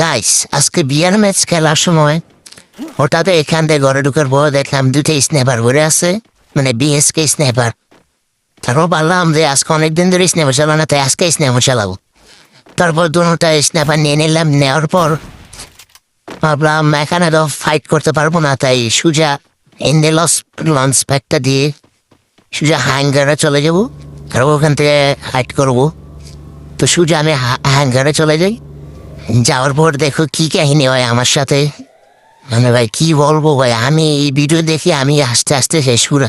Guys আজকে বিয়ার match খেলার সময় হঠাৎ এখান থেকে ঘরে ঢুকার পর দেখলাম দুটো স্ন্যাপার ঘুরে আছে, মানে বিএসকে স্ন্যাপার। তারপর ভাবলাম যে আজকে অনেকদিন ধরে স্ন্যাপার চালানো, তাই আজকে স্ন্যাপার চালাবো। তারপর দুটা স্ন্যাপার নিয়ে নিলাম, নেওয়ার পর ভাবলাম এখানে তো ফাইট করতে পারবো না, তাই সুজা ইন্ডেলস লঞ্চ প্যাকটা দিয়ে সুজা হ্যাঙ্গারে চলে যাবো, তারপর ওখান থেকে ফাইট করবো। তো সুজা আমি হ্যাঙ্গারে চলে যাই। যাওয়ার পর দেখো কি কাহিনী হয় আমার সাথে, মানে ভাই কি বলবো ভাই, আমি এই ভিডিও দেখি আমি আস্তে আস্তে শেষ করে।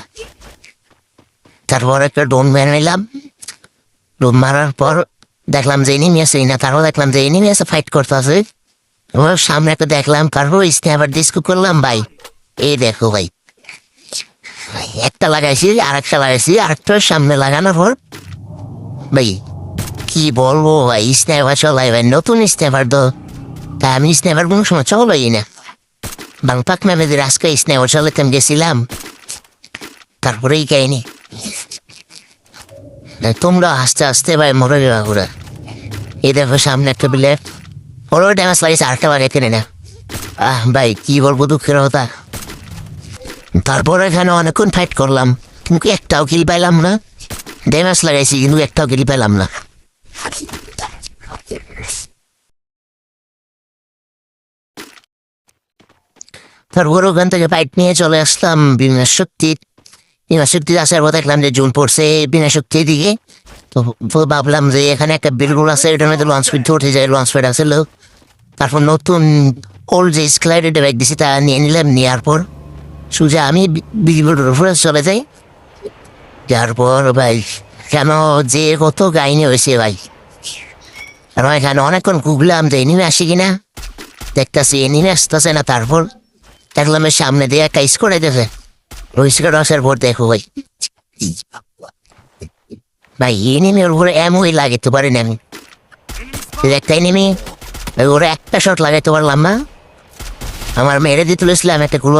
তারপর একটা ডোন মেরে নিলাম, ডোন মারার পর দেখলাম যে এনিমি আছে না, তারপর দেখলাম যে এনিমি আছে ফাইট করতে আছে। ওর সামনে একটা দেখলাম, তারপর স্ন্যাপার ডিস্কো করলাম ভাই। এই দেখো ভাই, একটা লাগাইছি আরেকটা লাগাইছি, আরেকটার সামনে লাগানোর পর ভাই কি বলবো ভাই, স্ন্যাপার চলাই ভাই, নতুন স্ন্যাপার তো, তা আমি স্ন্যাপার কোনো সময় চলাই না। বাংপাক ম্যাপেদের আজকে স্ন্যাপার চালাতাম গেছিলাম, তারপরে এই কাহিনি। তোমরা আস্তে আস্তে ভাই মরে যাওয়া ঘুরে। এই দেখো সামনে একটা বিলে ওরও ড্যামেজ লাগিয়েছে, আরেকটা বাগে কিনে না। ভাই কি বলবো, দুঃখের কথা। তারপর এখানে অনেকক্ষণ ফাইট করলাম, কিন্তু একটাও কিল পাইলাম না। ড্যামেজ লাগাইছি কিন্তু একটাও কিল পাইলাম না। তারপর ওখান থেকে ফাইট নিয়ে চলে আসলাম বিনা শক্তি আসার পর দেখলাম যে জুন পড়ছে বিনা শক্তির দিকে। তো ভাবলাম যে এখানে একটা বিলগুল আছে, এটার মধ্যে লঞ্চ ফিট উঠে যায়, লঞ্চ ফিট আছে লোক। তারপর নতুন ওল্ড যে স্ক্লাইডের ব্যাগ দিছি তা নিয়ে নিলাম, নেওয়ার পর সুজা আমি বিলগুলোর উপরে চলে যাই। যার পর ভাই কেন যে কত কাহিনী হয়েছে ভাই, আর এখানে অনেকক্ষণ ঘুরলাম যে এনিমে আসি কিনা, দেখতেছি এনিমে আসতেছে না। তারপর দেখলাম এর সামনে দিয়ে একটা স্কোর দিয়েছে, ওই স্কোর আসার পর দেখো ভাই ভাই এনিমের উপরে এমনই লাগাইতে পারি না আমি। একটা এনিমি ওরা একটা শট লাগাইতে পারলাম না, আমার মেরে দিয়ে তুলেছিলাম একটা গুলো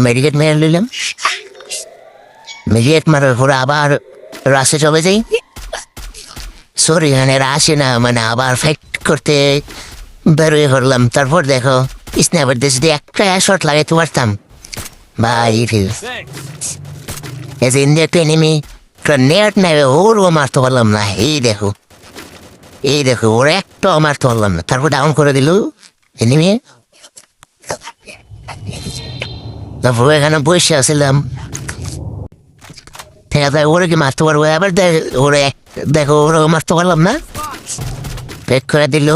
মেডিকেট মেরে নিলাম। মেডিকেট মারার পরে আবার রাশে চলে যাই, সরি মানে রাশে না, মানে আবার ফাইট করতে বেরোয় করলাম। তারপর দেখো স্ন্যাপার দিয়ে যদি একটা শট লাগাইতে পারতাম ভাই, ইন্ডিয়া একটা এনিমি নেট নেবে ওরও মারতে পারলাম না। এই দেখো ওরা একটাও মারতে পারলাম না। তারপর ডাউন করে দিল এনিমি। তারপর এখানে বসে আসছিলাম, ঠিক আছে ওরা কি মারতে পারবো, আবার ওরা দেখো ওরা মারতে পারলাম না, পেক করে দিল।